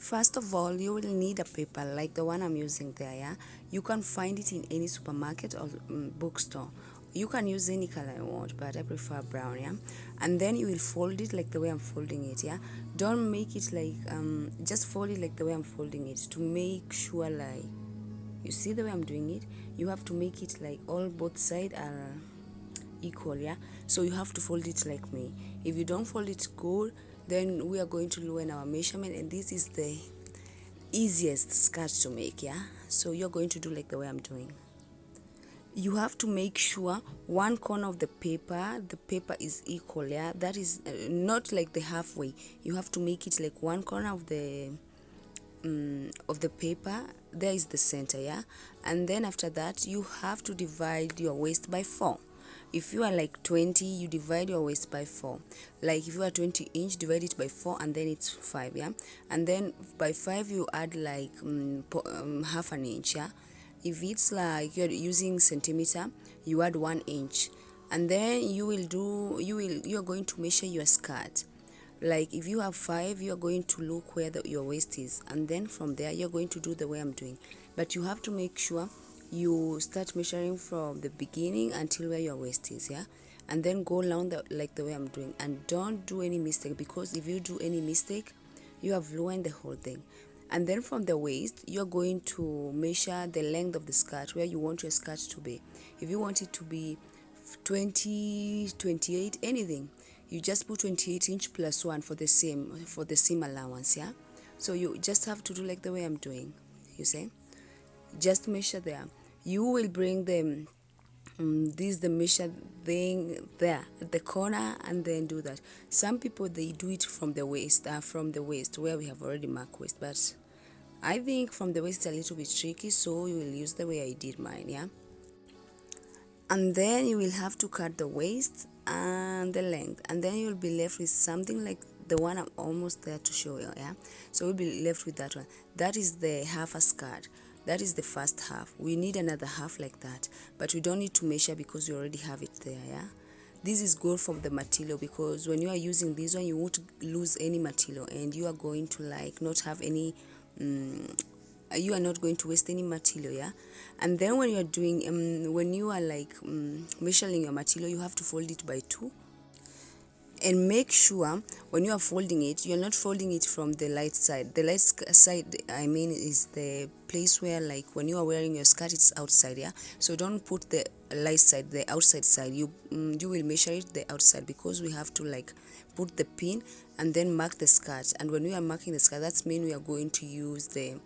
First of all, you will need a paper like the one I'm using there. Yeah, you can find it in any supermarket or bookstore. You can use any color you want, but I prefer brown. Yeah, and then you will fold it like the way I'm folding it. Yeah, don't make it like just fold it like the way I'm folding it to make sure, like, you see the way I'm doing it. You have to make it like all both sides are equal. Yeah, so you have to fold it like me. If you don't fold it good, then we are going to lower our measurement, and this is the easiest skirt to make. Yeah, so you're going to do like the way I'm doing. You have to make sure one corner of the paper is equal. Yeah, that is not like the halfway. You have to make it like one corner of the paper, there is the center. Yeah, and then after that you have to divide your waist by 4. If you are like 20, you divide your waist by 4. Like if you are 20-inch, divide it by 4, and then it's 5. Yeah, and then by 5 you add like half an inch. Yeah, if it's like you're using centimeter, you add 1 inch, and then you're going to measure your skirt. Like if you have 5, you're going to look where your waist is, and then from there you're going to do the way I'm doing. But you have to make sure you start measuring from the beginning until where your waist is. Yeah, and then go down like the way I'm doing, and don't do any mistake, because if you do any mistake, you have ruined the whole thing. And then from the waist, you're going to measure the length of the skirt, where you want your skirt to be. If you want it to be 20, 28, anything, you just put 28-inch plus 1 for the seam allowance. Yeah, so you just have to do like the way I'm doing. You see, just measure there. You will bring them this the measure thing there at the corner, and then do that. Some people, they do it from the waist where we have already marked waist, but I think from the waist a little bit tricky, so you will use the way I did mine. Yeah, and then you will have to cut the waist and the length, and then you'll be left with something like the one I'm almost there to show you. Yeah, so we'll be left with that one. That is the half a skirt. That is the first half. We need another half like that, but we don't need to measure because we already have it there. Yeah, this is good for the material, because when you are using this one, you won't lose any material, and you are going to like not have any you are not going to waste any material. Yeah, and then when you are doing when you are like measuring your material, you have to fold it by 2, and make sure when you are folding it, you're not folding it from the light side. The light side, I mean, is the place where, like, when you are wearing your skirt, it's outside. Yeah, so don't put the light side, the outside side. You will measure it the outside, because we have to like put the pin and then mark the skirt. And when we are marking the skirt, that's mean we are going to use the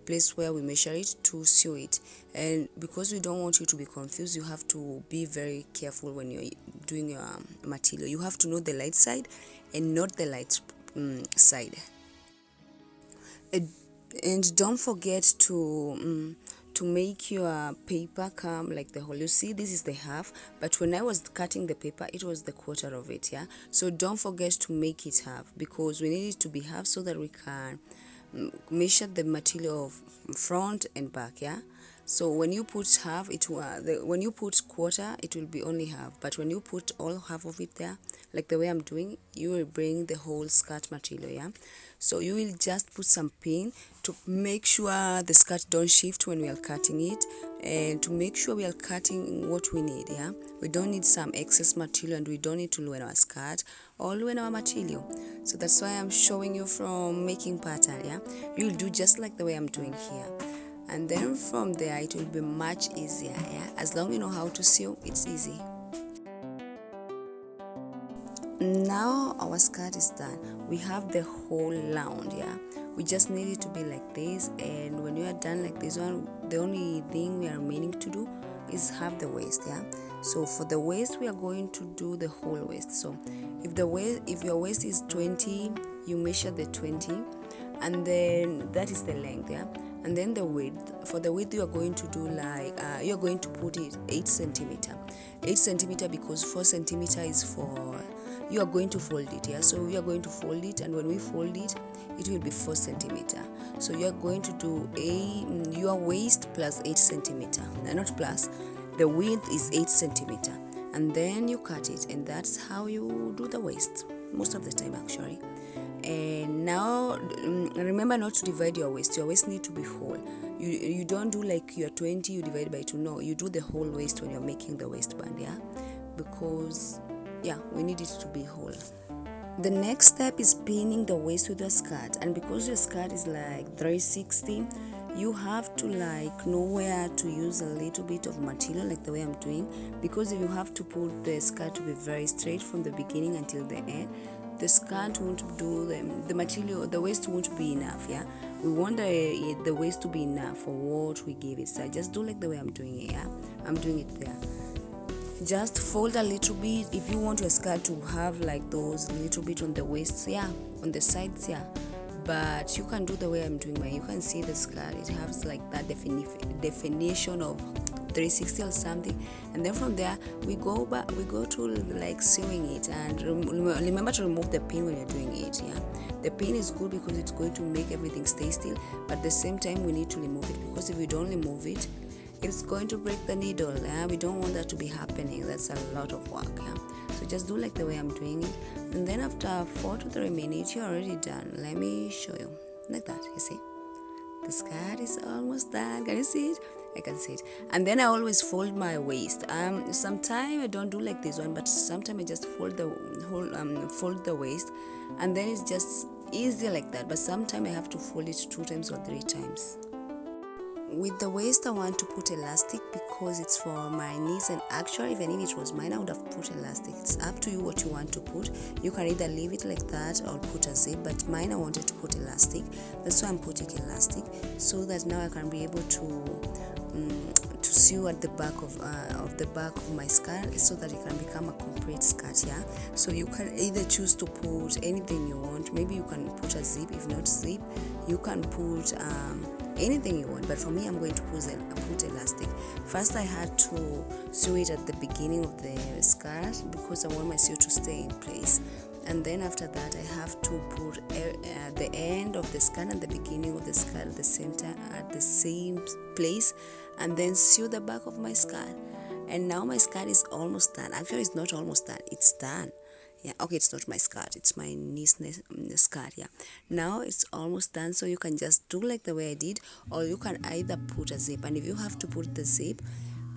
place where we measure it to sew it. And because we don't want you to be confused, you have to be very careful when you're doing your material. You have to know the light side and not the light side. And, and don't forget to make your paper come like the whole. You see, this is the half, but when I was cutting the paper, it was the quarter of it. Yeah, so don't forget to make it half, because we need it to be half so that we can measure the material of front and back. Yeah, so when you put half, when you put quarter, it will be only half, but when you put all half of it there, like the way I'm doing, you will bring the whole skirt material. Yeah, so you will just put some pin to make sure the skirt don't shift when we are cutting it, and to make sure we are cutting what we need. Yeah, we don't need some excess material, and we don't need to ruin our skirt or ruin our material. So that's why I'm showing you from making pattern. Yeah, you'll do just like the way I'm doing here, and then from there it will be much easier. Yeah, as long you know how to sew, it's easy. Now our skirt is done. We have the whole round. Yeah, we just need it to be like this, and when you are done like this one, the only thing we are meaning to do is have the waist. Yeah, so for the waist, we are going to do the whole waist. So if your waist is 20, you measure the 20, and then that is the length. Yeah, and then the width. For the width, you are going to do like you're going to put it 8 centimeter, 8 centimeter, because 4 centimeter is for, you are going to fold it. Yeah, so we are going to fold it, and when we fold it, it will be 4 centimeter. So you are going to do your waist plus 8 centimeter, not plus, the width is 8 centimeter, and then you cut it, and that's how you do the waist most of the time actually. And Now remember not to divide your waist. Your waist need to be whole. You don't do like you're 20, you divide by 2. No, you do the whole waist when you're making the waistband, yeah, because yeah, we need it to be whole. The next step is pinning the waist with your skirt, and because your skirt is like 360, you have to like know where to use a little bit of material, like the way I'm doing, because if you have to put the skirt to be very straight from the beginning until the end, the skirt won't do the material, the waist won't be enough. Yeah, we want the waist to be enough for what we give it. So I just do like the way I'm doing it. Yeah, I'm doing it there. Just fold a little bit if you want your skirt to have like those little bit on the waist, yeah, on the sides, yeah, but you can do the way I'm doing mine. You can see the skirt, it has like that definition of 360 or something, and then from there we go to like sewing it. And remember to remove the pin when you're doing it. Yeah, the pin is good because it's going to make everything stay still, but at the same time we need to remove it, because if we don't remove it, it's going to break the needle. Yeah, we don't want that to be happening. That's a lot of work. Yeah, so just do like the way I'm doing it, and then after 4 to 3 minutes you're already done. Let me show you like that. You see the skirt is almost done. Can you see it? I can see it. And then I always fold my waist. Sometimes I don't do like this one, but sometimes I just fold the waist, and then it's just easier like that. But sometimes I have to fold it 2 times or 3 times. With the waist I want to put elastic because it's for my knees, and actually even if it was mine I would have put elastic. It's up to you what you want to put. You can either leave it like that or put a zip, but mine I wanted to put elastic. That's why I'm putting elastic, so that now I can be able to sew at the back of my skirt, so that it can become a complete skirt. Yeah, so you can either choose to put anything you want. Maybe you can put a zip. If not zip, you can put anything you want, but for me I'm going to put elastic. First I had to sew it at the beginning of the skirt because I want my sew to stay in place, and then after that I have to put the end of the skirt and the beginning of the skirt at the same time, at the same place, and then sew the back of my skirt. And now my skirt is almost done. Actually it's not almost done, it's done. Yeah, okay, it's not my skirt, it's my niece's skirt. Yeah, now it's almost done, so you can just do like the way I did, or you can either put a zip. And if you have to put the zip,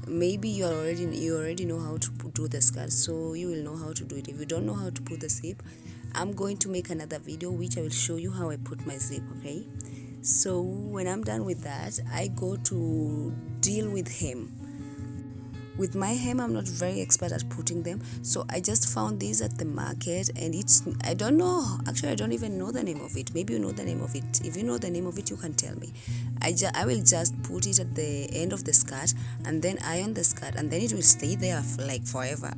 maybe you already know how to do the skirt, so you will know how to do it. If you don't know how to put the zip, I'm going to make another video which I will show you how I put my zip. Okay, so when I'm done with that, I go to deal with hem. With my hem, I'm not very expert at putting them, so I just found these at the market, and I don't know, actually I don't even know the name of it. Maybe you know the name of it. If you know the name of it, you can tell me. I will just put it at the end of the skirt and then iron the skirt, and then it will stay there like forever.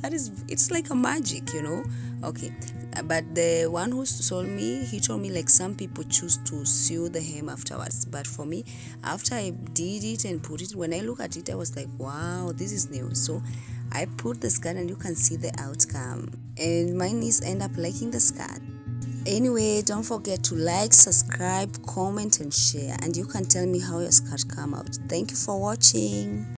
It's like a magic, okay. But the one who sold me, he told me like some people choose to sew the hem afterwards, but for me, after I did it and put it, when I look at it I was like, wow, this is new. So I put the skirt and you can see the outcome, and my niece end up liking the skirt. Anyway, don't forget to like, subscribe, comment and share, and you can tell me how your skirt come out. Thank you for watching.